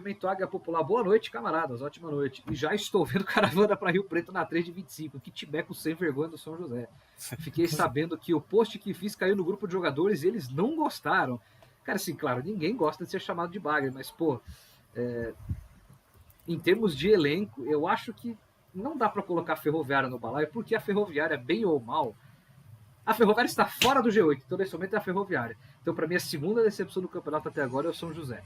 movimento Águia Popular. Boa noite, camaradas. Ótima noite. E já estou vendo caravana para Rio Preto na 3 de 25. Que tibeco sem vergonha do São José. Fiquei sabendo que o post que fiz caiu no grupo de jogadores e eles não gostaram. Cara, assim, claro, ninguém gosta de ser chamado de bagre, mas, pô, em termos de elenco, eu acho que não dá para colocar a Ferroviária no balaio, porque a Ferroviária, bem ou mal, a Ferroviária está fora do G8, então nesse momento é a Ferroviária. Então, para mim, a segunda decepção do campeonato até agora é o São José.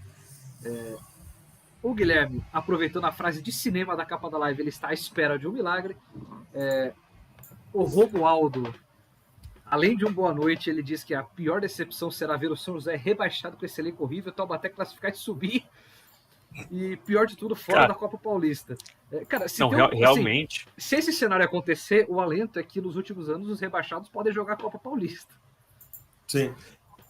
O Guilherme, aproveitando a frase de cinema da capa da live, ele está à espera de um milagre. O Romualdo, além de um boa noite, ele diz que a pior decepção será ver o São José rebaixado com esse elenco horrível, Taubaté classificar e subir. E pior de tudo, fora da Copa Paulista. Cara, realmente. Se esse cenário acontecer, o alento é que nos últimos anos os rebaixados podem jogar a Copa Paulista. Sim.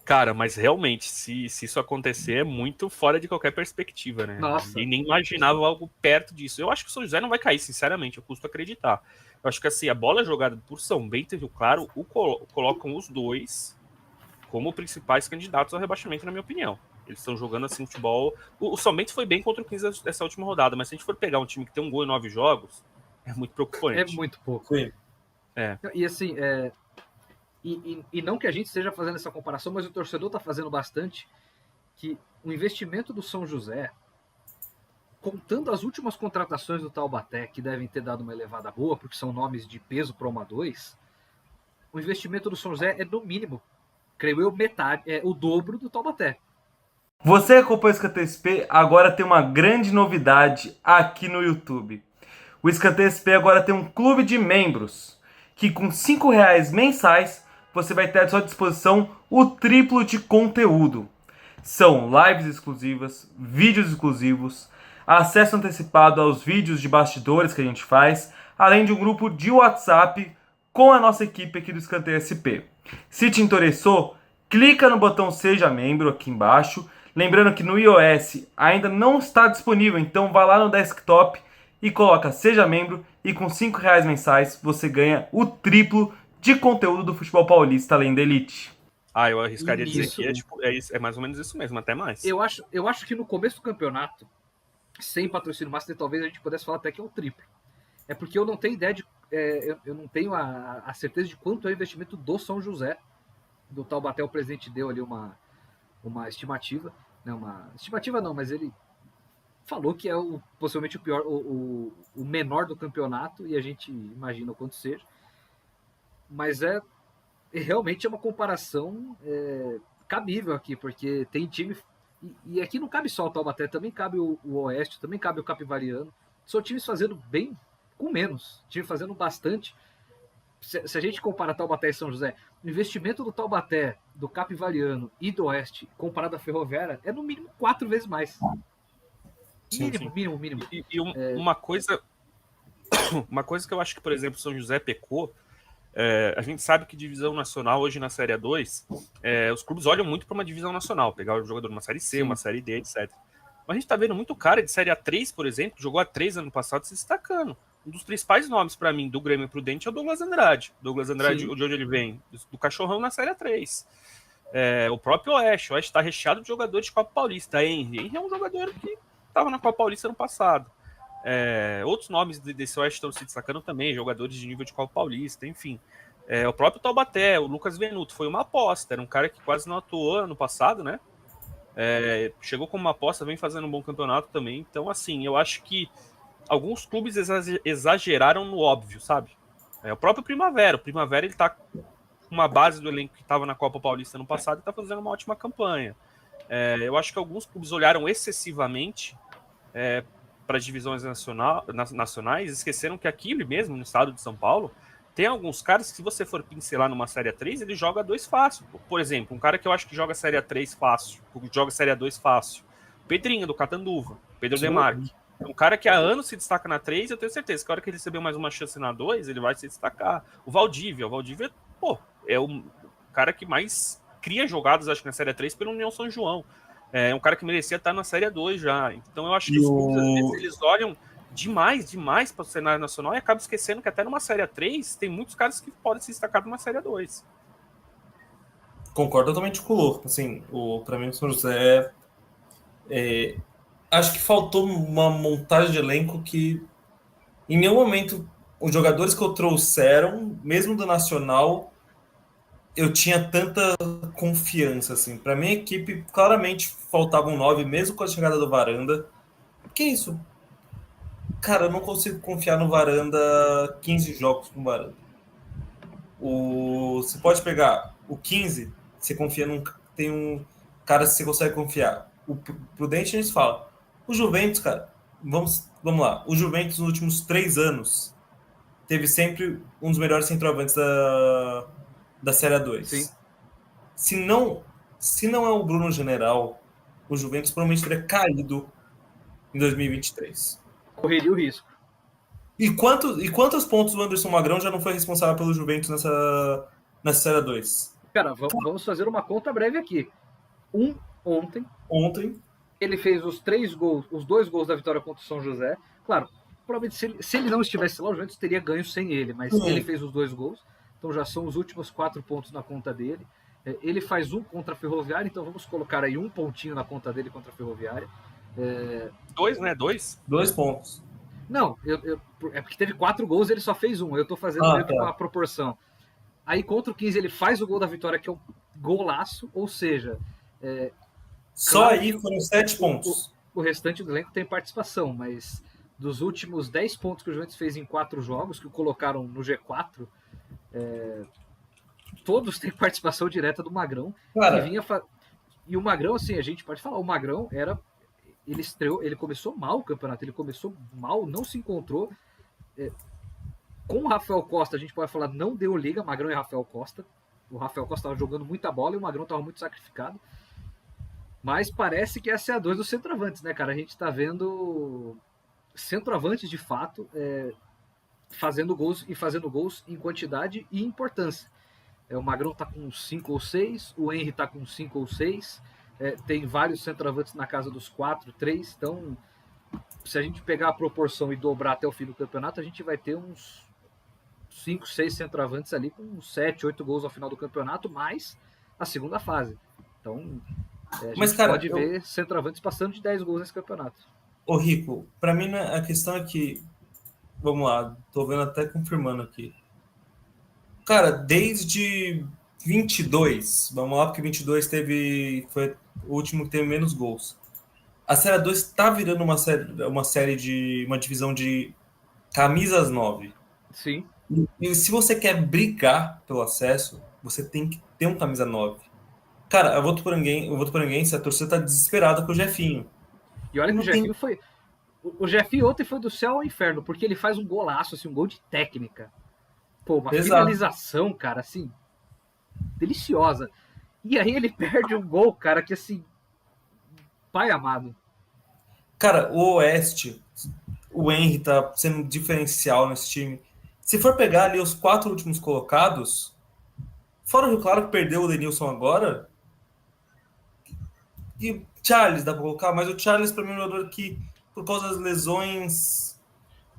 Cara, mas realmente, se isso acontecer, é muito fora de qualquer perspectiva, né? Nossa. E nem imaginava algo perto disso. Eu acho que o São José não vai cair, sinceramente, eu custo acreditar. Eu acho que assim, a bola jogada por São Bento, viu, claro, colocam os dois como principais candidatos ao rebaixamento, na minha opinião. Eles estão jogando assim futebol. O São Bento foi bem contra o 15 dessa última rodada, mas se a gente for pegar um time que tem um gol em 9 jogos, é muito preocupante. É muito pouco. Sim. E assim, e não que a gente esteja fazendo essa comparação, mas o torcedor está fazendo bastante, que o investimento do São José, contando as últimas contratações do Taubaté, que devem ter dado uma elevada boa, porque são nomes de peso para uma 2, o investimento do São José é no mínimo, creio eu, metade, o dobro do Taubaté. Você acompanha o Escanteio SP, agora tem uma grande novidade aqui no YouTube. O Escanteio SP agora tem um clube de membros, que com R$5 mensais, você vai ter à sua disposição o triplo de conteúdo. São lives exclusivas, vídeos exclusivos, acesso antecipado aos vídeos de bastidores que a gente faz, além de um grupo de WhatsApp com a nossa equipe aqui do Escanteio SP. Se te interessou, clica no botão Seja Membro aqui embaixo. Lembrando que no iOS ainda não está disponível, então vá lá no desktop e coloca Seja Membro e com R$5 mensais você ganha o triplo de conteúdo do futebol paulista além da Elite. Eu arriscaria dizer que é mais ou menos isso mesmo, até mais. Eu acho que no começo do campeonato, sem patrocínio master, talvez a gente pudesse falar até que é o triplo. É porque eu não tenho ideia de... eu não tenho a certeza de quanto é o investimento do São José. Do Taubaté, o presidente deu ali uma estimativa. Uma estimativa não, mas ele falou que é possivelmente o pior, o menor do campeonato, e a gente imagina o quanto seja. Mas realmente é uma comparação cabível aqui, porque tem time... E aqui não cabe só o Taubaté, também cabe o Oeste, também cabe o Capivariano. São times fazendo bem com menos, time fazendo bastante. Se a gente compara Taubaté e São José, o investimento do Taubaté, do Capivariano e do Oeste, comparado à Ferroviária, é no mínimo 4 vezes mais. Mínimo. Uma coisa que eu acho que, por exemplo, São José pecou, a gente sabe que divisão nacional hoje na Série A2, os clubes olham muito para uma divisão nacional, pegar o jogador numa Série C, uma Série D, etc. Mas a gente tá vendo muito cara de Série A3, por exemplo, que jogou A3 ano passado, se destacando. Um dos principais nomes para mim do Grêmio Prudente é o Douglas Andrade. Douglas Andrade, de onde ele vem? Do Cachorrão na Série A3. O próprio Oeste. O Oeste está recheado de jogadores de Copa Paulista. Henry é um jogador que estava na Copa Paulista ano passado. Outros nomes desse Oeste estão se destacando também, jogadores de nível de Copa Paulista, enfim. O próprio Taubaté, o Lucas Venuto, foi uma aposta. Era um cara que quase não atuou ano passado, né? Chegou como uma aposta, vem fazendo um bom campeonato também. Então, assim, eu acho que alguns clubes exageraram no óbvio, sabe? O próprio Primavera. O Primavera, ele tá com uma base do elenco que estava na Copa Paulista no passado e tá fazendo uma ótima campanha. Eu acho que alguns clubes olharam excessivamente para as divisões nacionais, esqueceram que aqui mesmo, no estado de São Paulo, tem alguns caras que, se você for pincelar numa Série A3, ele joga 2 fácil. Por exemplo, um cara que eu acho que joga Série A3 fácil, joga Série A2 fácil. Pedrinho, do Catanduva. Pedro Demarque. É um cara que há anos se destaca na 3, eu tenho certeza que a hora que ele receber mais uma chance na 2, ele vai se destacar. O Valdívia, é o cara que mais cria jogadas, acho que na Série A3, pelo União São João. É um cara que merecia estar na Série A2 já. Então eu acho que os clubes, às vezes, eles olham demais para o cenário nacional e acabam esquecendo que até numa Série A3 tem muitos caras que podem se destacar numa Série A2. Concordo totalmente com o Lô. Assim, para mim o São José acho que faltou uma montagem de elenco que em nenhum momento os jogadores que eu trouxeram, mesmo do Nacional, eu tinha tanta confiança, assim. Para minha equipe, claramente faltava um 9, mesmo com a chegada do Varanda. Que isso? Cara, eu não consigo confiar no Varanda 15 jogos com o Varanda. Você pode pegar o 15, você confia num. Tem um cara que você consegue confiar. O Prudente a gente fala. O Juventus, cara, vamos lá. O Juventus nos últimos 3 anos teve sempre um dos melhores centroavantes da Série Sim. A2. Se não, se não é o Bruno General, o Juventus provavelmente teria caído em 2023. Correria o risco. E quantos pontos o Anderson Magrão já não foi responsável pelo Juventus nessa Série A2? Cara, vamos fazer uma conta breve aqui. Ontem, Ontem, ele fez os 3 gols, os 2 gols da vitória contra o São José. Claro, provavelmente se ele não estivesse lá, o Juventus teria ganho sem ele, mas ele fez os 2 gols. Então já são os últimos 4 pontos na conta dele. Ele faz um contra a Ferroviária, então vamos colocar aí um pontinho na conta dele contra a Ferroviária. 2, né? 2? 2 pontos. Não, é porque teve 4 gols e ele só fez um. Eu tô fazendo meio que uma proporção. Aí contra o 15 ele faz o gol da vitória, que é um golaço, ou seja... Só claro, aí foram 7 pontos. O restante do elenco tem participação, mas dos últimos 10 pontos que o Juventus fez em 4 jogos, que o colocaram no G4, todos têm participação direta do Magrão. Cara, e o Magrão, assim, a gente pode falar, o Magrão ele começou mal o campeonato, ele começou mal, não se encontrou. Com o Rafael Costa, a gente pode falar, não deu liga, Magrão e Rafael Costa. O Rafael Costa estava jogando muita bola e o Magrão estava muito sacrificado. Mas parece que essa é a 2 dos centroavantes, né, cara? A gente tá vendo centroavantes de fato fazendo gols em quantidade e importância. O Magrão tá com 5 ou 6, o Henry tá com 5 ou 6, tem vários centroavantes na casa dos 4, 3, então se a gente pegar a proporção e dobrar até o fim do campeonato, a gente vai ter uns 5, 6 centroavantes ali com 7, 8 gols ao final do campeonato, mais a segunda fase. Então, a gente pode ver centroavantes passando de 10 gols nesse campeonato. Ô Rico, pra mim a questão é que, vamos lá, tô vendo até confirmando aqui. Cara, desde 22, vamos lá, porque 22 foi o último que teve menos gols. A Série 2 está virando uma divisão de camisas 9. Sim. E se você quer brigar pelo acesso, você tem que ter um camisa 9. Cara, eu vou Votuporanguense, a torcida tá desesperada com o Jefinho. E olha que o Jefinho foi... O Jefinho ontem foi do céu ao inferno, porque ele faz um golaço, assim, um gol de técnica. Pô, uma finalização, cara, assim, deliciosa. E aí ele perde um gol, cara, que assim, pai amado. Cara, o Oeste, o Henry tá sendo um diferencial nesse time. Se for pegar ali os 4 últimos colocados, fora o Rio Claro que perdeu o Denilson agora, e Charles dá pra colocar, mas o Charles pra mim é um jogador que, por causa das lesões...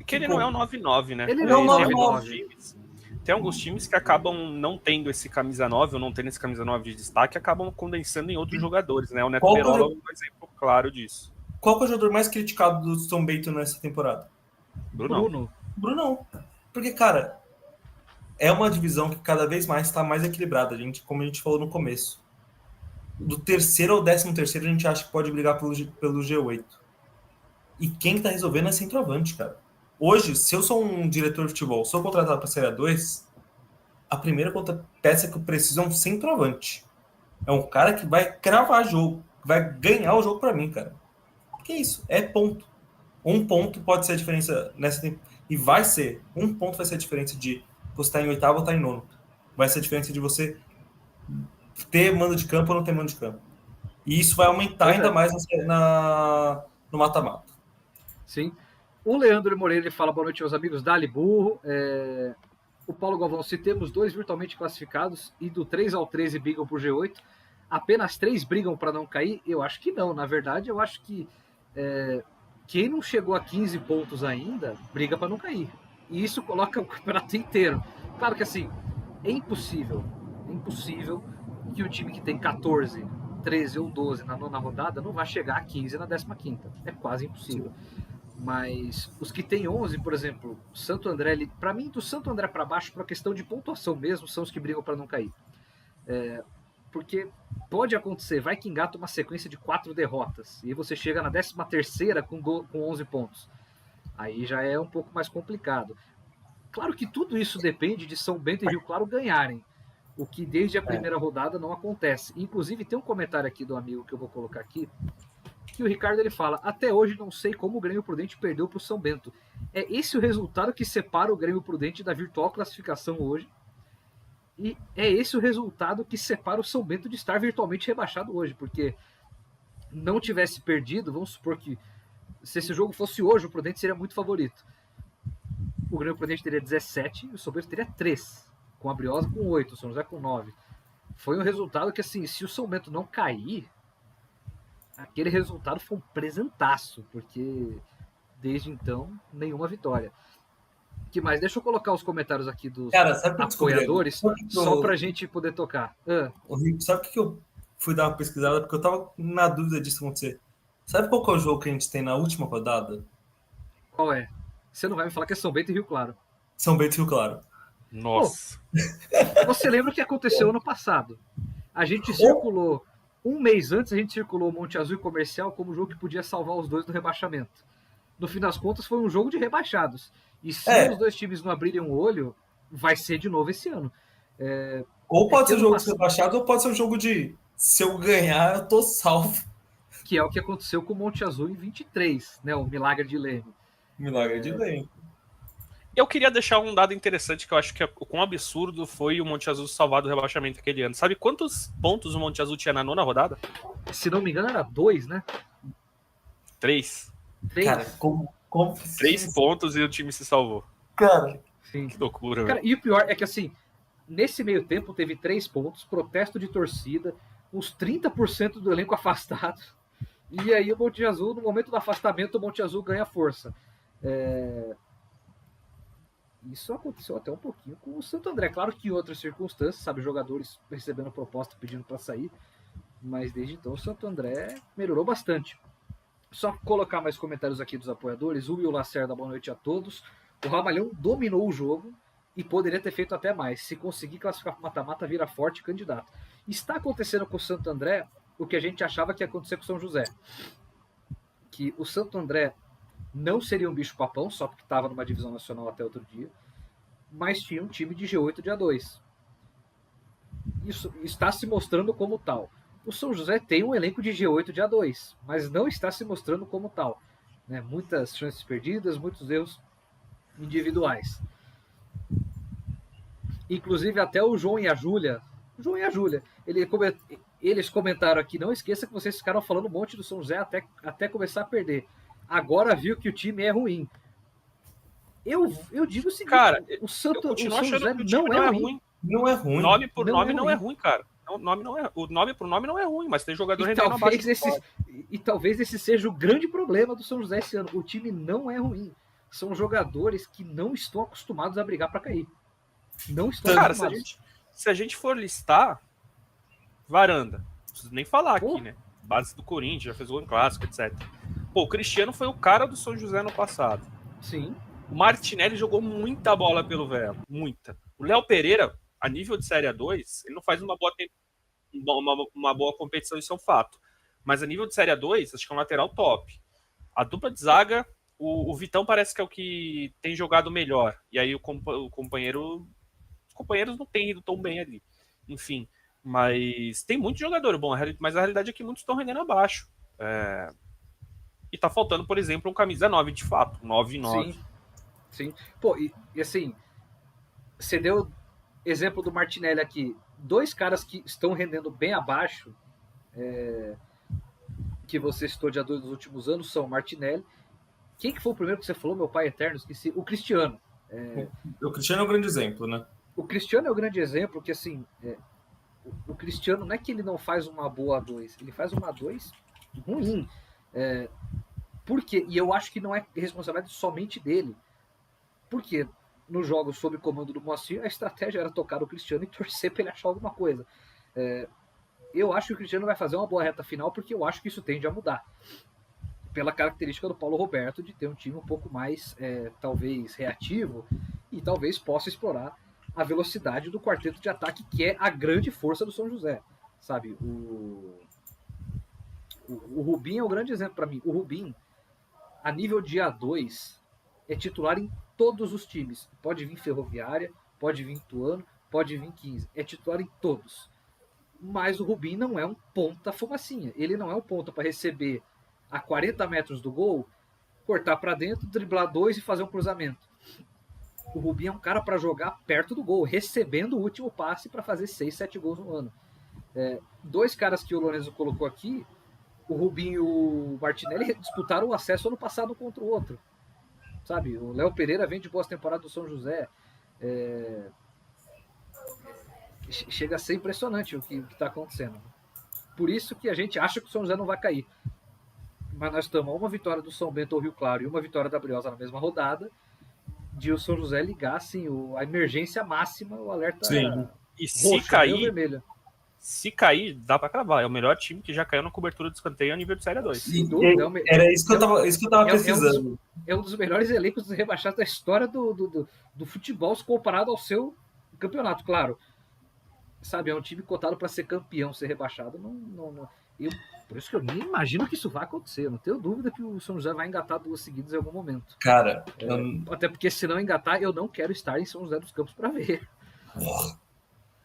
Que ele não é o 9-9, né? Ele não é o 9-9. Tem alguns times que acabam não tendo esse camisa 9 ou não tendo esse camisa 9 de destaque, acabam condensando em outros jogadores, né? O Neto Perola é um exemplo claro disso. Qual que é o jogador mais criticado do São Bento nessa temporada? Brunão. Porque, cara, é uma divisão que cada vez mais está mais equilibrada, como a gente falou no começo. Do 3º ao 13º, a gente acha que pode brigar pelo G8. E quem está resolvendo é centroavante, cara. Hoje, se eu sou um diretor de futebol, sou contratado para a Série 2, a primeira peça que eu preciso é um centroavante. É um cara que vai cravar jogo, vai ganhar o jogo para mim, cara. Que isso? É ponto. Um ponto pode ser a diferença nessa temporada. E vai ser. Um ponto vai ser a diferença de você estar em 8º ou estar em 9º. Vai ser a diferença de você ter mando de campo ou não ter mando de campo. E isso vai aumentar ainda mais no mata-mata. Sim. O Leandro Moreira ele fala: boa noite, meus amigos. Dali Burro. O Paulo Galvão: se temos 2 virtualmente classificados e do 3 ao 13 brigam por G8, apenas 3 brigam para não cair? Eu acho que não. Na verdade, eu acho que quem não chegou a 15 pontos ainda briga para não cair. E isso coloca o campeonato inteiro. Claro que assim, é impossível que o time que tem 14 13 ou 12 na 9ª rodada não vai chegar a 15 na 15ª. É quase impossível. Mas os que tem 11, por exemplo, Santo André, para mim, do Santo André para baixo, por questão de pontuação mesmo, são os que brigam para não cair. Porque pode acontecer, vai que engata uma sequência de 4 derrotas, e você chega na 13ª com 11 pontos. Aí já é um pouco mais complicado. Claro que tudo isso depende de São Bento e Rio Claro ganharem, o que desde a primeira rodada não acontece. Inclusive tem um comentário aqui do amigo que eu vou colocar aqui, que o Ricardo ele fala: até hoje não sei como o Grêmio Prudente perdeu para o São Bento. É esse o resultado que separa o Grêmio Prudente da virtual classificação hoje, e é esse o resultado que separa o São Bento de estar virtualmente rebaixado hoje, porque não tivesse perdido, vamos supor que se esse jogo fosse hoje, o Prudente seria muito favorito. O Grêmio Prudente teria 17 e o São Bento teria 3, com a Briosa com 8, o São José com 9. Foi um resultado que, assim, se o São Bento não cair, aquele resultado foi um presentaço, porque desde então, nenhuma vitória. Que mais? Deixa eu colocar os comentários aqui dos apoiadores, só pra gente poder tocar. Sabe o que eu fui dar uma pesquisada? Porque eu tava na dúvida disso acontecer. Sabe qual que é o jogo que a gente tem na última rodada? Qual é? Você não vai me falar que é São Bento e Rio Claro. São Bento e Rio Claro. Nossa. Pô, você lembra o que aconteceu ano passado? A gente circulou, um mês antes, a gente circulou Monte Azul e Comercial como jogo que podia salvar os dois do rebaixamento. No fim das contas, foi um jogo de rebaixados. E se os dois times não abrirem o olho, vai ser de novo esse ano. Ou pode ser um jogo de rebaixado, ou pode ser um jogo de se eu ganhar, eu tô salvo. Que é o que aconteceu com o Monte Azul em 23, né? O Milagre de Leme. Milagre de Leme. Eu queria deixar um dado interessante que eu acho que o quão absurdo foi o Monte Azul salvar do rebaixamento aquele ano. Sabe quantos pontos o Monte Azul tinha na 9ª rodada? Se não me engano, era 2, né? 3. Cara, como 3 pontos e o time se salvou. Cara, sim. Que loucura, cara, e o pior é que, assim, nesse meio tempo teve 3 pontos, protesto de torcida, uns 30% do elenco afastado. E aí o Monte Azul, no momento do afastamento, o Monte Azul ganha força. Isso aconteceu até um pouquinho com o Santo André. Claro que em outras circunstâncias, sabe, jogadores recebendo proposta pedindo para sair, mas desde então o Santo André melhorou bastante. Só colocar mais comentários aqui dos apoiadores. O Will Lacerda, boa noite a todos. O Ramalhão dominou o jogo e poderia ter feito até mais. Se conseguir classificar para mata-mata, vira forte candidato. Está acontecendo com o Santo André o que a gente achava que ia acontecer com o São José. Que o Santo André não seria um bicho-papão, só porque estava numa divisão nacional até outro dia, mas tinha um time de G8 de A2. Isso está se mostrando como tal. O São José tem um elenco de G8 de A2, mas não está se mostrando como tal. Né? Muitas chances perdidas, muitos erros individuais. Inclusive até o João e a Júlia, eles comentaram aqui: não esqueça que vocês ficaram falando um monte do São José até começar a perder. Agora viu que o time é ruim. Eu digo o seguinte: cara, o São José não é ruim. Não é ruim. Nome por nome não é ruim, cara. O nome por nome não é ruim, mas tem jogador rendendo abaixo. Talvez esse seja o grande problema do São José esse ano. O time não é ruim. São jogadores que não estão acostumados a brigar para cair. Não estão acostumados. Se a gente for listar, Varanda, não preciso nem falar aqui, né? Base do Corinthians, já fez gol em clássico, etc. Pô, o Cristiano foi o cara do São José no passado. Sim. O Martinelli jogou muita bola pelo Velo, muita. O Léo Pereira, a nível de Série A2, ele não faz uma boa competição, isso é um fato. Mas a nível de Série A2, acho que é um lateral top. A dupla de zaga, o Vitão parece que é o que tem jogado melhor. E aí os companheiros não têm ido tão bem ali. Enfim, mas tem muito jogador bom, mas a realidade é que muitos estão rendendo abaixo. E tá faltando, por exemplo, um camisa 9 de fato, 9-9. Sim. Pô, e assim, você deu exemplo do Martinelli aqui. 2 caras que estão rendendo bem abaixo, que você citou de A2 dos últimos anos, são o Martinelli. Quem que foi o primeiro que você falou, meu pai eterno? Esqueci. O Cristiano. O Cristiano é um grande exemplo, né? O Cristiano é um grande exemplo, que assim, o Cristiano não é que ele não faz uma boa A2, ele faz uma A2 ruim. Por quê? E eu acho que não é responsabilidade somente dele. Porque nos jogos sob comando do Moacir, a estratégia era tocar o Cristiano e torcer para ele achar alguma coisa. Eu acho que o Cristiano vai fazer uma boa reta final, porque eu acho que isso tende a mudar. Pela característica do Paulo Roberto de ter um time um pouco mais, talvez, reativo e talvez possa explorar a velocidade do quarteto de ataque, que é a grande força do São José. Sabe, o Rubim é um grande exemplo para mim. O Rubim, a nível de A2, é titular em todos os times. Pode vir Ferroviária, pode vir Ituano, pode vir 15. É titular em todos. Mas o Rubim não é um ponta fumacinha. Ele não é um ponta para receber a 40 metros do gol, cortar para dentro, driblar 2 e fazer um cruzamento. O Rubim é um cara para jogar perto do gol, recebendo o último passe para fazer 6, 7 gols no ano. 2 caras que o Lorenzo colocou aqui, o Rubim e o Martinelli disputaram o acesso ano passado contra o outro. Sabe, o Léo Pereira vem de boas temporadas do São José. Chega a ser impressionante o que está acontecendo. Por isso que a gente acha que o São José não vai cair. Mas nós estamos a uma vitória do São Bento ao Rio Claro e uma vitória da Briosa na mesma rodada, de o São José ligar assim, a emergência máxima, o alerta e roxo, se cair, vermelho. Se cair, dá pra cravar. É o melhor time que já caiu na cobertura do escanteio a nível de Série 2. Era isso que eu tava pesquisando. É um dos melhores elencos dos rebaixados da história do futebol, se comparado ao seu campeonato, claro. Sabe, é um time cotado para ser campeão, ser rebaixado. Por isso que eu nem imagino que isso vai acontecer. Eu não tenho dúvida que o São José vai engatar 2 seguidas em algum momento. Cara, até porque se não engatar, eu não quero estar em São José dos Campos para ver.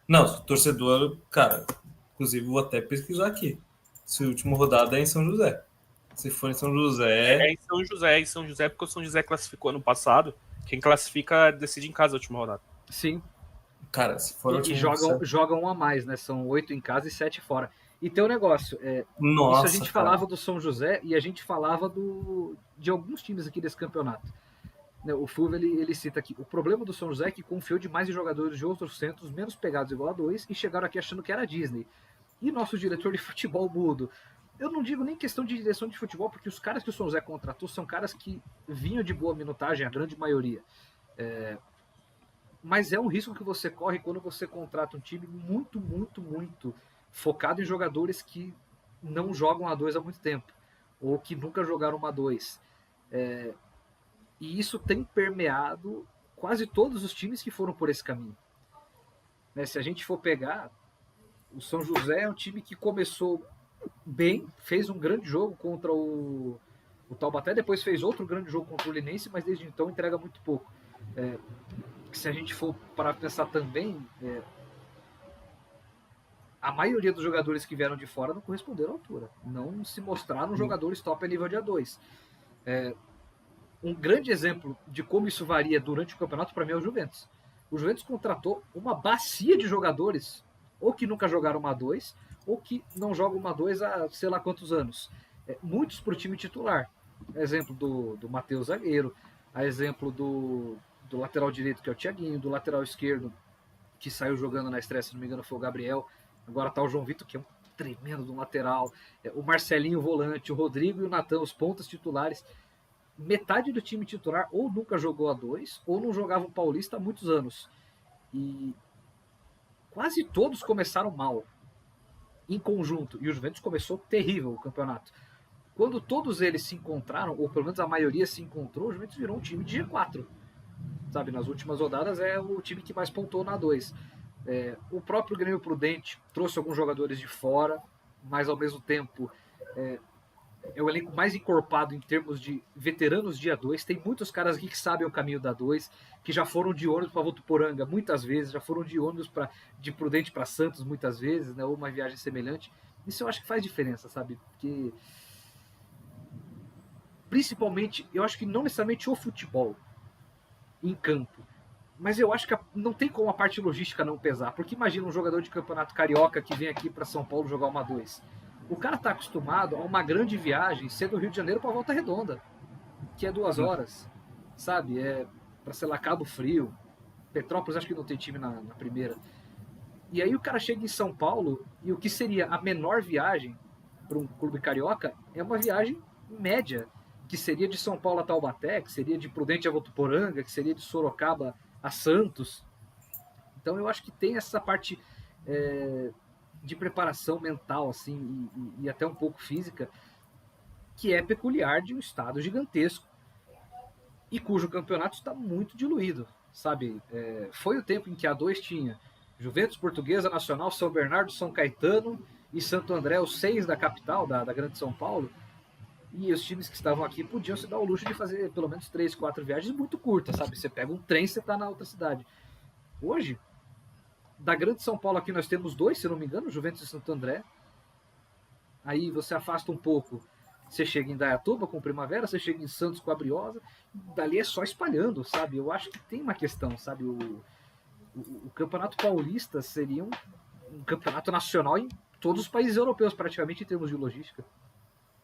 Não, torcedor, cara, inclusive vou até pesquisar aqui. Se a última rodada é em São José. Se for em São José... É em São José, porque o São José classificou ano passado. Quem classifica decide em casa a última rodada. Sim. Cara, se for e jogam um a mais, né? São 8 em casa e 7 fora. E tem um negócio, Nossa, isso a gente falava do São José e a gente falava de alguns times aqui desse campeonato. O Fulvio, ele cita aqui, o problema do São José é que confiou demais em jogadores de outros centros menos pegados igual a 2 e chegaram aqui achando que era Disney. E nosso diretor de futebol mudo. Eu não digo nem questão de direção de futebol, porque os caras que o São José contratou são caras que vinham de boa minutagem, a grande maioria. Mas é um risco que você corre quando você contrata um time muito, muito, muito focado em jogadores que não jogam A2 há muito tempo, ou que nunca jogaram uma A2. E isso tem permeado quase todos os times que foram por esse caminho. Se a gente for pegar, o São José é um time que começou bem, fez um grande jogo contra o Taubaté, depois fez outro grande jogo contra o Linense, mas desde então entrega muito pouco. Se a gente for para pensar também, a maioria dos jogadores que vieram de fora não corresponderam à altura. Não se mostraram jogadores top a nível de A2. Um grande exemplo de como isso varia durante o campeonato, para mim, é o Juventus. O Juventus contratou uma bacia de jogadores, ou que nunca jogaram uma A2, ou que não jogam uma A2 há sei lá quantos anos. Muitos para o time titular. Exemplo do Matheus Zagueiro, a exemplo do lateral direito, que é o Thiaguinho, do lateral esquerdo, que saiu jogando na estreia, se não me engano, foi o Gabriel. Agora tá o João Vitor, que é um tremendo do lateral. O Marcelinho, o volante, o Rodrigo e o Natan, os pontas titulares. Metade do time titular ou nunca jogou A2, ou não jogava o Paulista há muitos anos. E quase todos começaram mal, em conjunto. E o Juventus começou terrível o campeonato. Quando todos eles se encontraram, ou pelo menos a maioria se encontrou, o Juventus virou um time de G4. Sabe, nas últimas rodadas é o time que mais pontuou na A2. O próprio Grêmio Prudente trouxe alguns jogadores de fora, mas ao mesmo tempo é o elenco mais encorpado em termos de veteranos de A2. Tem muitos caras aqui que sabem o caminho da A2, que já foram de ônibus para Votuporanga muitas vezes, já foram de ônibus de Prudente para Santos muitas vezes, né, ou uma viagem semelhante. Isso eu acho que faz diferença, sabe? Porque principalmente, eu acho que não necessariamente o futebol em campo, mas eu acho que não tem como a parte logística não pesar, porque imagina um jogador de campeonato carioca que vem aqui para São Paulo jogar uma A2. O cara está acostumado a uma grande viagem ser do Rio de Janeiro para Volta Redonda, que é 2 horas, sabe? Para, sei lá, Cabo Frio, Petrópolis acho que não tem time na primeira. E aí o cara chega em São Paulo e o que seria a menor viagem para um clube carioca é uma viagem média, que seria de São Paulo a Taubaté, que seria de Prudente a Votuporanga, que seria de Sorocaba a Santos. Então eu acho que tem essa parte de preparação mental, assim, e até um pouco física, que é peculiar de um estado gigantesco e cujo campeonato está muito diluído, sabe? Foi o tempo em que a A2 tinha Juventus, Portuguesa, Nacional, São Bernardo, São Caetano e Santo André, os 6 da capital, da Grande São Paulo, e os times que estavam aqui podiam se dar o luxo de fazer pelo menos 3, 4 viagens muito curtas, sabe? Você pega um trem e você está na outra cidade. Hoje, da Grande São Paulo aqui nós temos 2, se não me engano, Juventus e Santo André. Aí você afasta um pouco, você chega em Dayatuba com Primavera, você chega em Santos com a Briosa, dali é só espalhando, sabe? Eu acho que tem uma questão, sabe? O Campeonato Paulista seria um campeonato nacional em todos os países europeus, praticamente, em termos de logística.